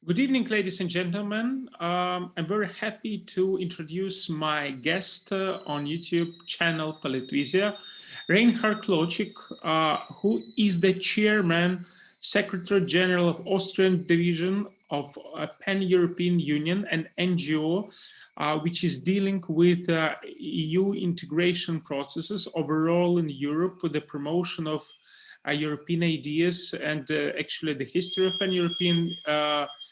Good evening, ladies and gentlemen. I'm very happy to introduce my guest on YouTube channel POLITVISIA, Rainhard Kluchek, who is the chairman, Secretary General of Austrian Division of Pan-European Union, an NGO which is dealing with EU integration processes overall in Europe for the promotion of European ideas, and actually the history of Pan-European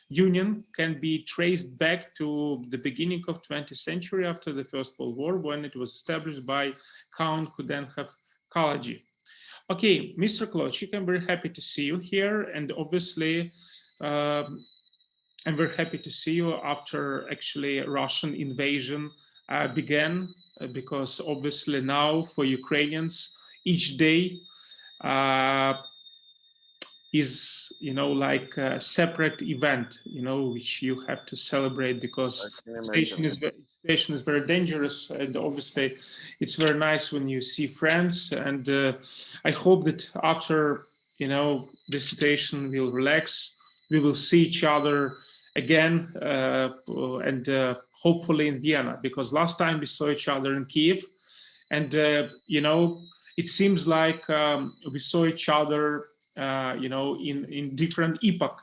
Union can be traced back to the beginning of 20th century after the First World War, when it was established by Count Coudenhove College. Okay, Mr. Kluchek, I'm very happy to see you here, and obviously I'm very happy to see you after actually Russian invasion began, because obviously now for Ukrainians each day is, like a separate event, which you have to celebrate, because the situation is very dangerous, and obviously it's very nice when you see friends, and I hope that after, the situation will relax, we will see each other again, and hopefully in Vienna, because last time we saw each other in Kiev, and it seems like we saw each other in different epoch,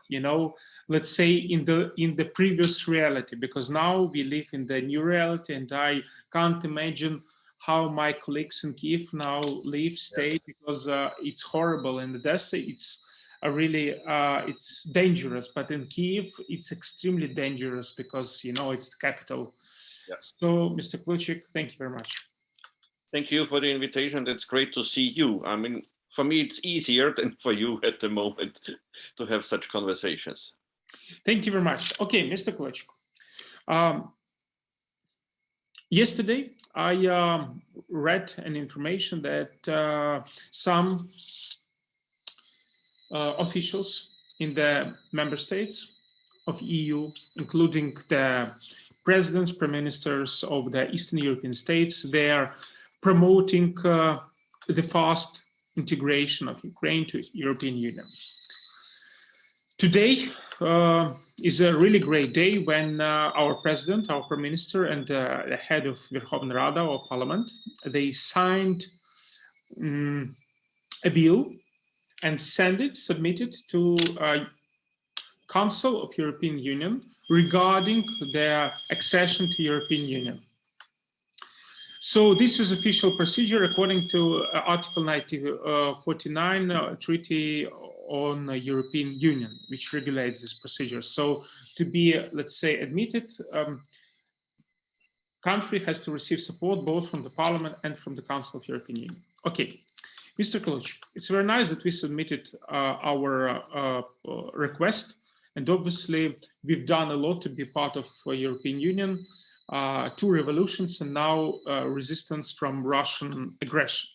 let's say in the previous reality, because now we live in the new reality, and I can't imagine how my colleagues in Kiev now live, stay, because it's horrible. In Odessa, it's really it's dangerous, but in Kiev it's extremely dangerous, because it's the capital. So, Mr. Kluchek, thank you very much. Thank you for the invitation. It's great to see you. I mean, for me, it's easier than for you at the moment to have such conversations. Thank you very much. Okay, Mr. Kluchek. Yesterday, I read an information that some officials in the member states of EU, including the presidents, prime ministers of the Eastern European states, they are promoting the fast integration of Ukraine to European Union. Today is a really great day when our president, our prime minister, and the head of Verkhovna Rada, or parliament, they signed a bill and submitted to Council of European Union regarding their accession to European Union. So this is official procedure according to Article 49 Treaty on European Union, which regulates this procedure. So to be, let's say, admitted, country has to receive support both from the Parliament and from the Council of European Union. Okay, Mr. Kluchek, it's very nice that we submitted our request, and obviously we've done a lot to be part of European Union. 2 revolutions, and now resistance from Russian aggression.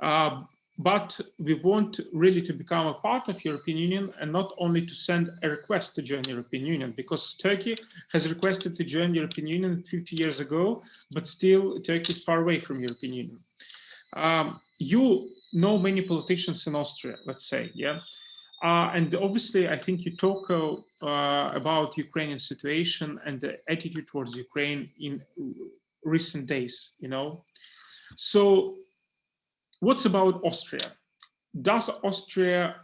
But we want really to become a part of European Union, and not only to send a request to join European Union, because Turkey has requested to join European Union 50 years ago, but still Turkey is far away from European Union. You know many politicians in Austria, let's say, yeah? And obviously, I think you talk about Ukrainian situation and the attitude towards Ukraine in recent days, So what's about Austria? Does Austria,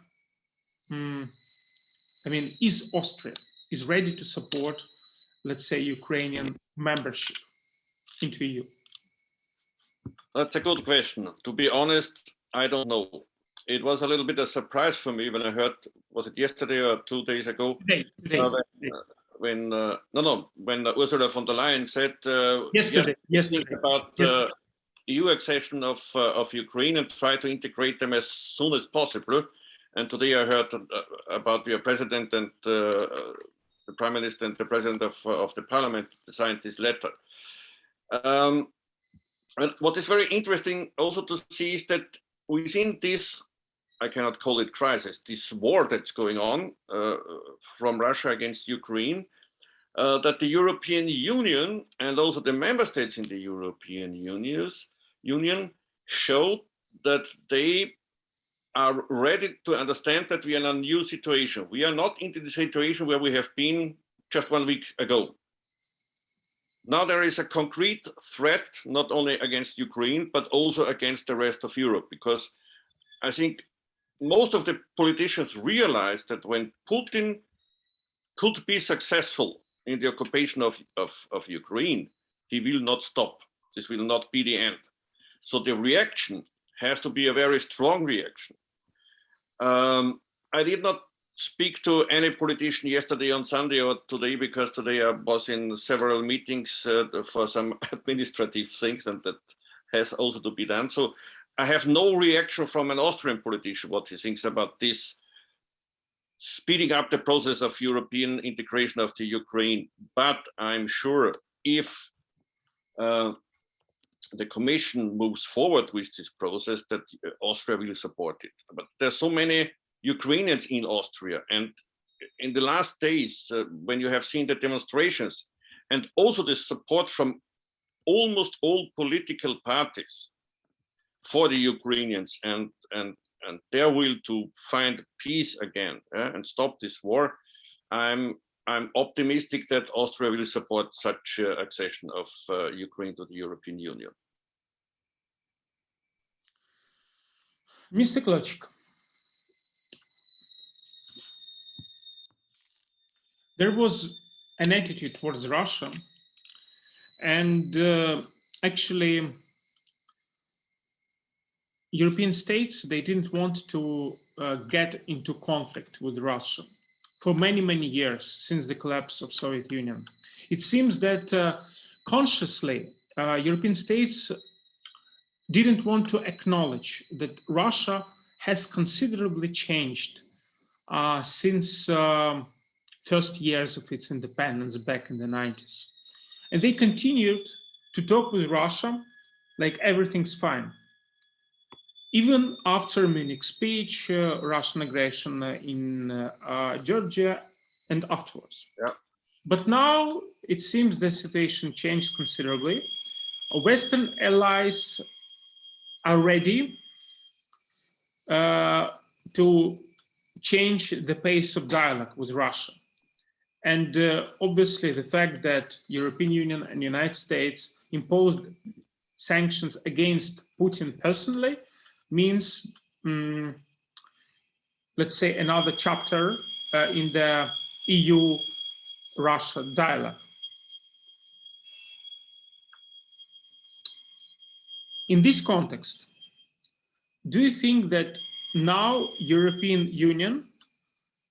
is Austria ready to support, let's say, Ukrainian membership into EU? That's a good question. To be honest, I don't know. It was a little bit of a surprise for me when I heard, was it yesterday or 2 days ago? Today. When Ursula von der Leyen said yesterday about EU accession of Ukraine and try to integrate them as soon as possible. And today I heard about your president and the prime minister and the president of the parliament signed this letter. And what is very interesting also to see is that within this, I cannot call it crisis, this war that's going on from Russia against Ukraine, that the European Union and also the member states in the European Union showed that they are ready to understand that we are in a new situation. We are not into the situation where we have been just 1 week ago. Now there is a concrete threat, not only against Ukraine, but also against the rest of Europe, because I think most of the politicians realize that when Putin could be successful in the occupation of Ukraine, he will not stop. This will not be the end. So the reaction has to be a very strong reaction. I did not speak to any politician yesterday on Sunday or today, because today I was in several meetings for some administrative things, and that has also to be done. So I have no reaction from an Austrian politician, what he thinks about this speeding up the process of European integration of the Ukraine. But I'm sure if the Commission moves forward with this process, that Austria will support it. But there's so many Ukrainians in Austria, and in the last days, when you have seen the demonstrations and also the support from almost all political parties for the Ukrainians and their will to find peace again and stop this war, I'm optimistic that Austria will support such accession of Ukraine to the European Union. Mr. Kluchek, there was an attitude towards Russia, and actually European states, they didn't want to get into conflict with Russia for many, many years since the collapse of Soviet Union. It seems that consciously European states didn't want to acknowledge that Russia has considerably changed since first years of its independence back in the 90s. And they continued to talk with Russia like everything's fine. Even after Munich speech, Russian aggression in Georgia, and afterwards. Yeah. But now it seems the situation changed considerably. Western allies are ready to change the pace of dialogue with Russia. And obviously the fact that European Union and United States imposed sanctions against Putin personally means, let's say, another chapter in the EU-Russia dialogue. In this context, do you think that now European Union,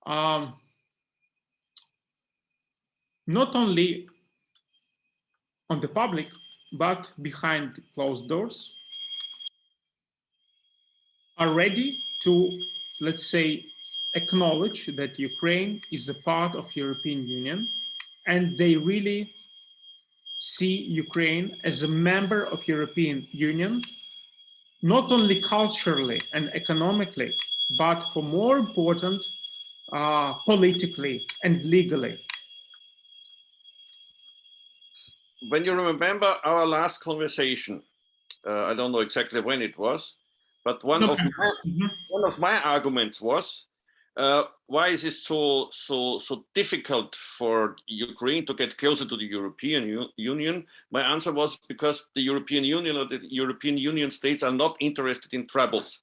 not only on the public, but behind closed doors, are ready to, let's say, acknowledge that Ukraine is a part of European Union, and they really see Ukraine as a member of European Union, not only culturally and economically, but for more important, politically and legally? When you remember our last conversation, I don't know exactly when it was, but one of my arguments was, why is it so difficult for Ukraine to get closer to the European Union? My answer was because the European Union or the European Union states are not interested in troubles.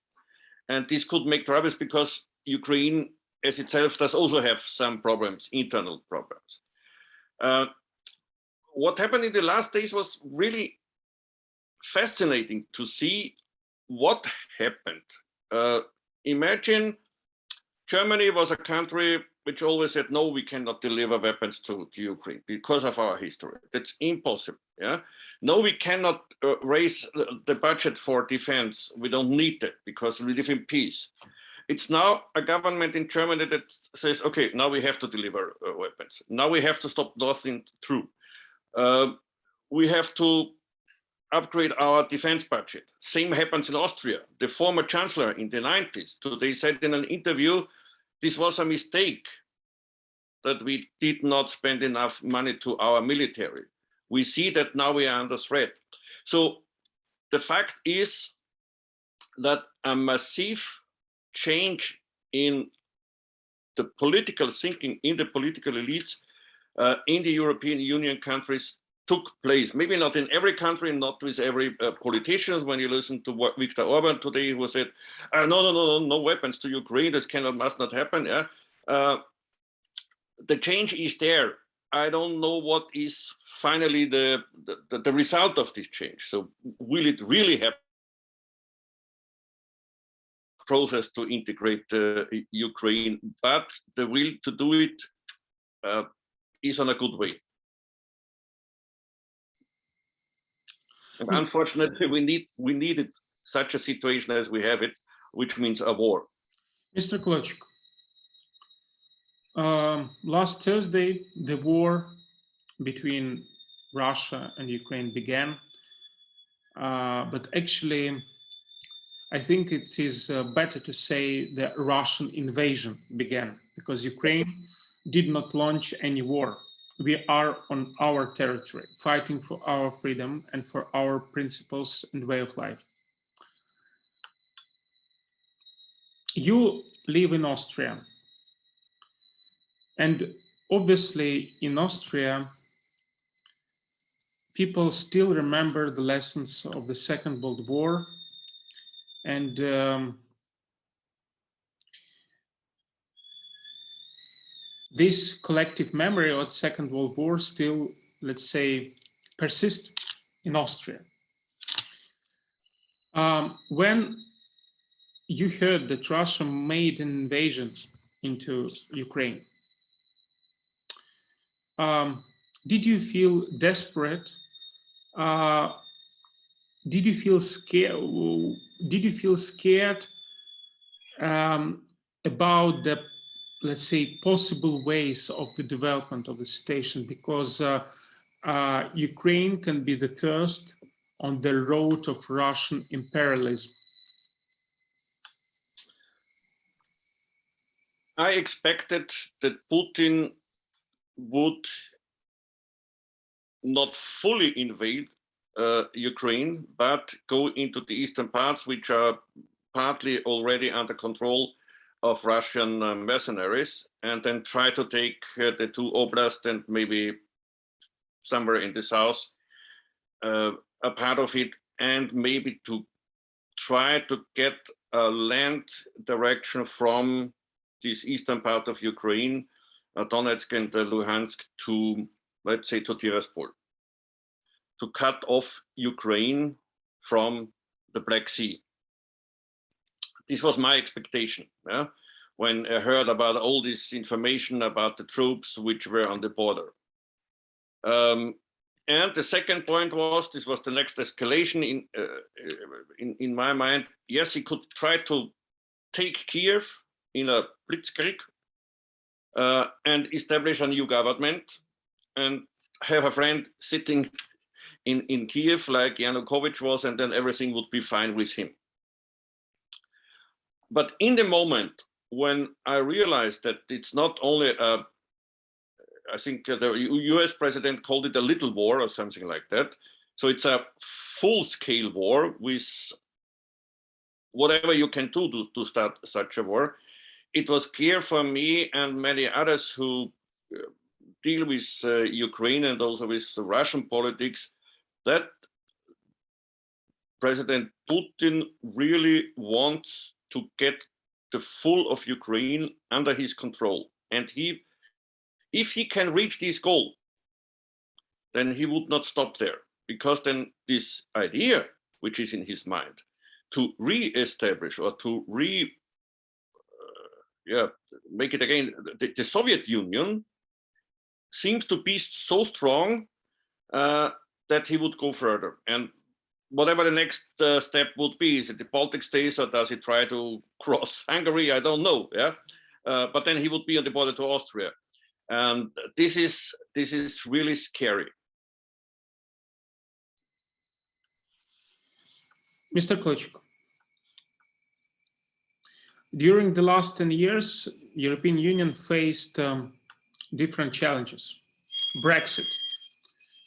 And this could make troubles because Ukraine as itself does also have some problems, internal problems. What happened in the last days was really fascinating to see what happened. Imagine Germany was a country which always said, no, we cannot deliver weapons to Ukraine because of our history. That's impossible. Yeah. No, we cannot raise the budget for defense. We don't need that because we live in peace. It's now a government in Germany that says, okay, now we have to deliver weapons. Now we have to stop nothing through. We have to upgrade our defense budget. Same happens in Austria. The former chancellor in the 90s, today said in an interview, this was a mistake that we did not spend enough money to our military. We see that now we are under threat. So the fact is that a massive change in the political thinking, in the political elites, in the European Union countries took place. Maybe not in every country, not with every politician. When you listen to what Viktor Orban today, who said, no weapons to Ukraine, this must not happen. Yeah, the change is there. I don't know what is finally the result of this change. So will it really happen? Process to integrate Ukraine, but the will to do it is on a good way. And unfortunately, we needed such a situation as we have it, which means a war. Mr. Kluchek, last Thursday, the war between Russia and Ukraine began, but actually, I think it is better to say the Russian invasion began, because Ukraine did not launch any war. We are on our territory, fighting for our freedom and for our principles and way of life. You live in Austria, and obviously in Austria, people still remember the lessons of the Second World War, and this collective memory of the Second World War still, let's say, persists in Austria. When you heard that Russia made an invasion into Ukraine, did you feel desperate? Did you feel scared? Did you feel scared about the, let's say, possible ways of the development of the situation? Because Ukraine can be the first on the road of Russian imperialism. I expected that Putin would not fully invade Ukraine, but go into the eastern parts, which are partly already under control of Russian mercenaries, and then try to take the two oblasts and maybe somewhere in the south a part of it, and maybe to try to get a land direction from this eastern part of Ukraine, Donetsk and Luhansk, to, let's say, to Tiraspol, to cut off Ukraine from the Black Sea. This was my expectation, yeah? When I heard about all this information about the troops which were on the border. And the second point was, this was the next escalation in my mind. Yes, he could try to take Kiev in a blitzkrieg and establish a new government and have a friend sitting in Kiev like Yanukovych was, and then everything would be fine with him. But in the moment when I realized that it's not only a, I think the US president called it a little war or something like that. So it's a full-scale war with whatever you can do to start such a war. It was clear for me and many others who deal with Ukraine and also with the Russian politics that President Putin really wants to get the full of Ukraine under his control. And if he can reach this goal, then he would not stop there, because then this idea, which is in his mind, to re-establish or to make it again, the Soviet Union seems to be so strong that he would go further. And whatever the next step would be, is it the Baltic states or does he try to cross Hungary? I don't know. Yeah, but then he would be on the border to Austria, and this is really scary. Mr. Kluchek, during the last 10 years, European Union faced different challenges. Brexit,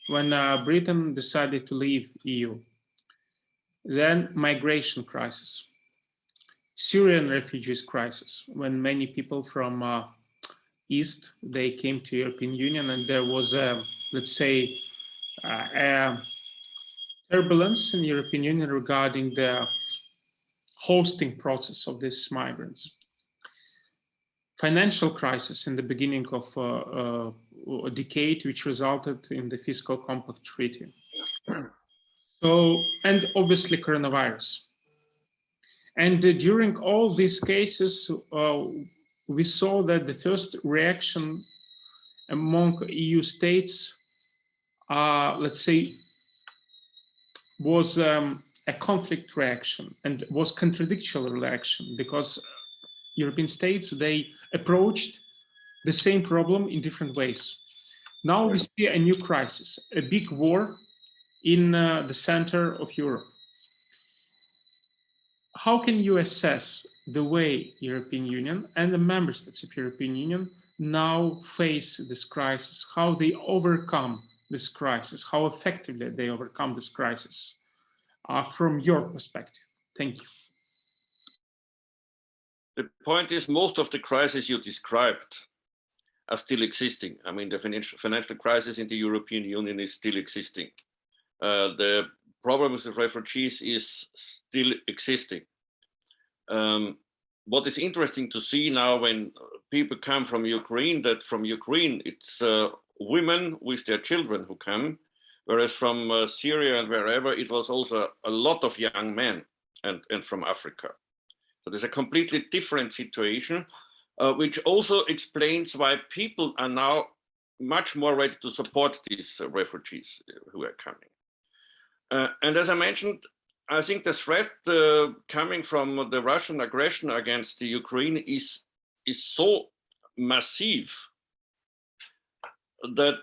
when Britain decided to leave EU. Then migration crisis, Syrian refugees crisis, when many people from East, they came to European Union, and there was a, let's say, a turbulence in the European Union regarding the hosting process of these migrants. Financial crisis in the beginning of a decade, which resulted in the Fiscal Compact Treaty. So, and obviously coronavirus. And during all these cases, we saw that the first reaction among EU states, let's say, was a conflict reaction, and was contradictory reaction, because European states, they approached the same problem in different ways. Now we see a new crisis, a big war in the center of Europe. How can you assess the way European Union and the member states of European Union now face this crisis, how they overcome this crisis, how effectively they overcome this crisis from your perspective? Thank you. The point is, most of the crises you described are still existing. I mean, the financial crisis in the European Union is still existing. The problems with refugees is still existing. What is interesting to see now when people come from Ukraine, that from Ukraine it's women with their children who come, whereas from Syria and wherever it was also a lot of young men and from Africa. So there's a completely different situation, which also explains why people are now much more ready to support these refugees who are coming. And as I mentioned, I think the threat coming from the Russian aggression against the Ukraine is so massive that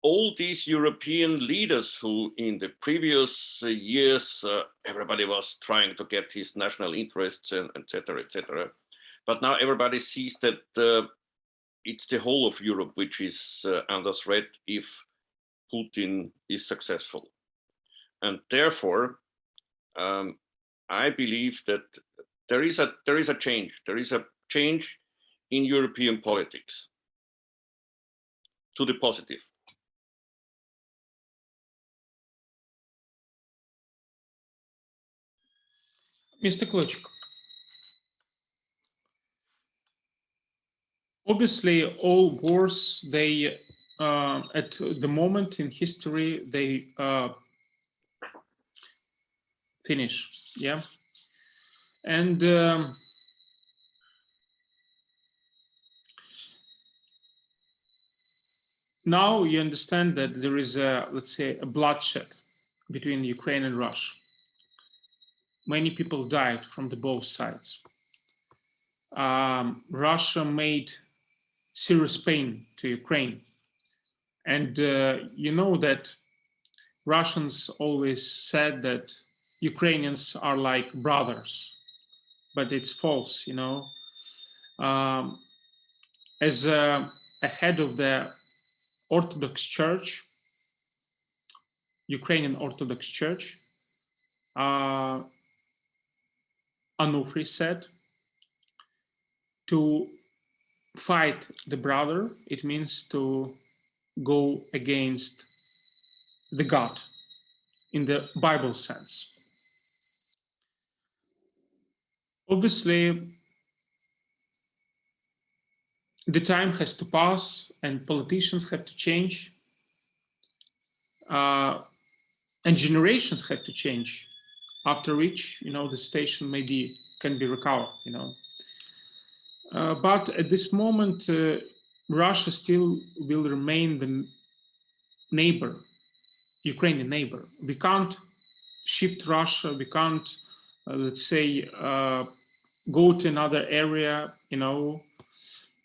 all these European leaders who in the previous years, everybody was trying to get his national interests and et cetera, but now everybody sees that it's the whole of Europe which is under threat if Putin is successful. And therefore, I believe that there is a change. There is a change in European politics to the positive. Mr. Kluchek, obviously all wars, they at the moment in history, they finish, yeah? And now you understand that there is a, let's say, a bloodshed between Ukraine and Russia. Many people died from the both sides. Russia made serious pain to Ukraine. And you know that Russians always said that Ukrainians are like brothers, but it's false, you know. As a head of the Orthodox Church, Ukrainian Orthodox Church, Onufry said, to fight the brother, it means to go against the God in the Bible sense. Obviously, the time has to pass and politicians have to change, and generations have to change, after which, you know, the station maybe can be recovered, you know. But at this moment, Russia still will remain the neighbor, Ukrainian neighbor. We can't shift Russia, we can't, let's say, go to another area, you know.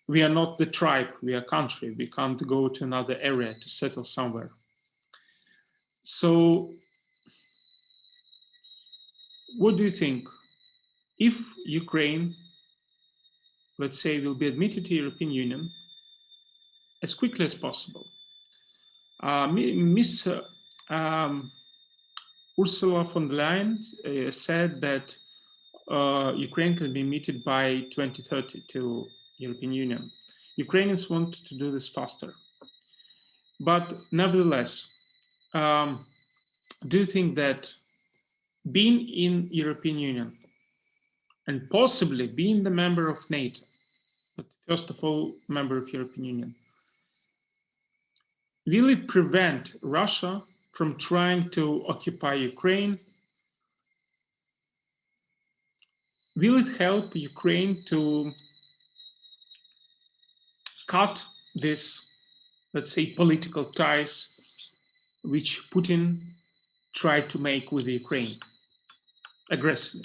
We are not the tribe, we are country. We can't go to another area to settle somewhere. So, what do you think? If Ukraine, let's say, will be admitted to the European Union as quickly as possible, Miss Ursula von der Leyen said that Ukraine can be admitted by 2030 to European Union. Ukrainians want to do this faster. But nevertheless, do you think that being in European Union and possibly being the member of NATO, but first of all, member of European Union, will it prevent Russia from trying to occupy Ukraine? Will it help Ukraine to cut this, let's say, political ties which Putin tried to make with Ukraine aggressively?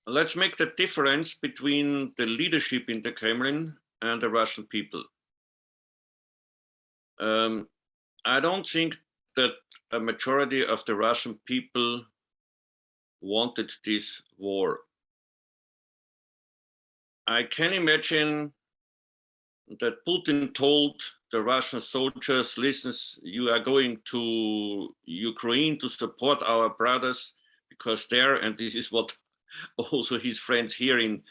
Let's make the difference between the leadership in the Kremlin and the Russian people. I don't think that a majority of the Russian people wanted this war. I can imagine that Putin told the Russian soldiers, listen, you are going to Ukraine to support our brothers because there, and this is what also his friends here in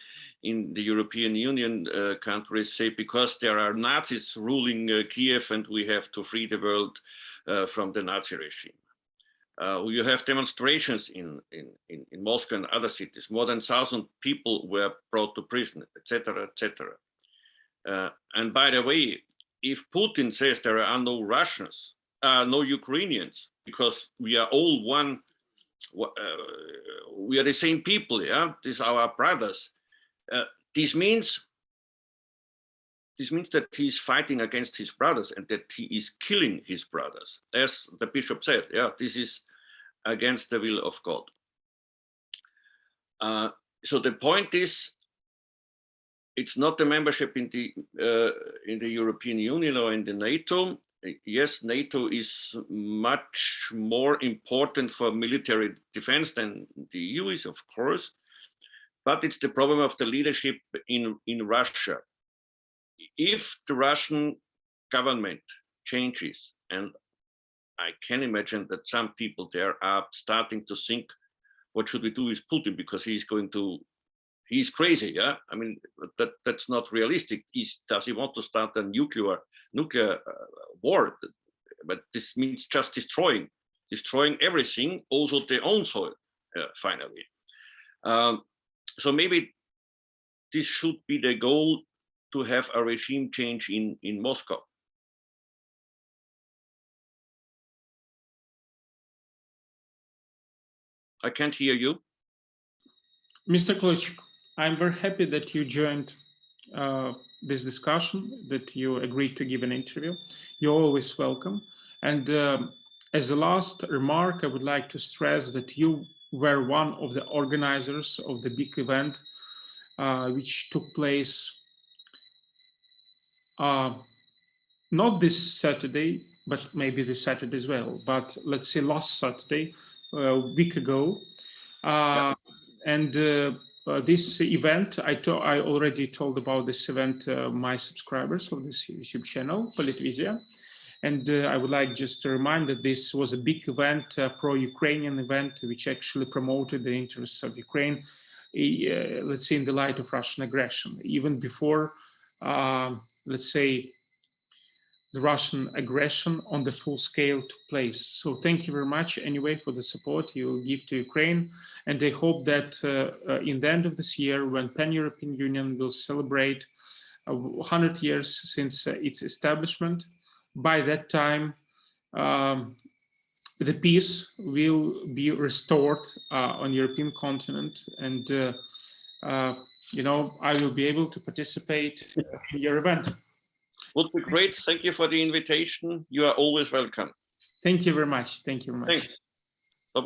the European Union countries say, because there are Nazis ruling Kiev and we have to free the world from the Nazi regime. You have demonstrations in Moscow and other cities. More than 1,000 people were brought to prison, etc., etc. And by the way, if Putin says there are no Russians, no Ukrainians, because we are all one, we are the same people, yeah? These are our brothers. This means that he is fighting against his brothers and that he is killing his brothers. As the bishop said, yeah, this is against the will of God. So the point is, it's not the membership in the European Union or in the NATO. Yes, NATO is much more important for military defense than the EU is, of course, but it's the problem of the leadership in Russia. If the Russian government changes, and I can imagine that some people there are starting to think, what should we do with Putin? Because he's crazy, yeah? I mean, that's not realistic. Does he want to start a nuclear war? But this means just destroying everything, also their own soil, finally. So maybe this should be the goal, to have a regime change in Moscow. I can't hear you. Mr. Kluchek, I'm very happy that you joined this discussion, that you agreed to give an interview. You're always welcome. And as a last remark, I would like to stress that you were one of the organizers of the big event which took place not this Saturday, but maybe this Saturday as well, but let's say last Saturday, a week ago. And this event, I already told about this event my subscribers of this YouTube channel, POLITVISIA. And I would like just to remind that this was a big event, pro-Ukrainian event, which actually promoted the interests of Ukraine, let's say in the light of Russian aggression, even before, let's say, the Russian aggression on the full scale took place. So thank you very much anyway for the support you give to Ukraine. And I hope that in the end of this year, when Pan-European Union will celebrate 100 years since its establishment, by that time, the peace will be restored on European continent. And, you know, I will be able to participate in your event. Would be great. Thank you for the invitation. You are always welcome. Thank you very much. Thank you very much. Thanks.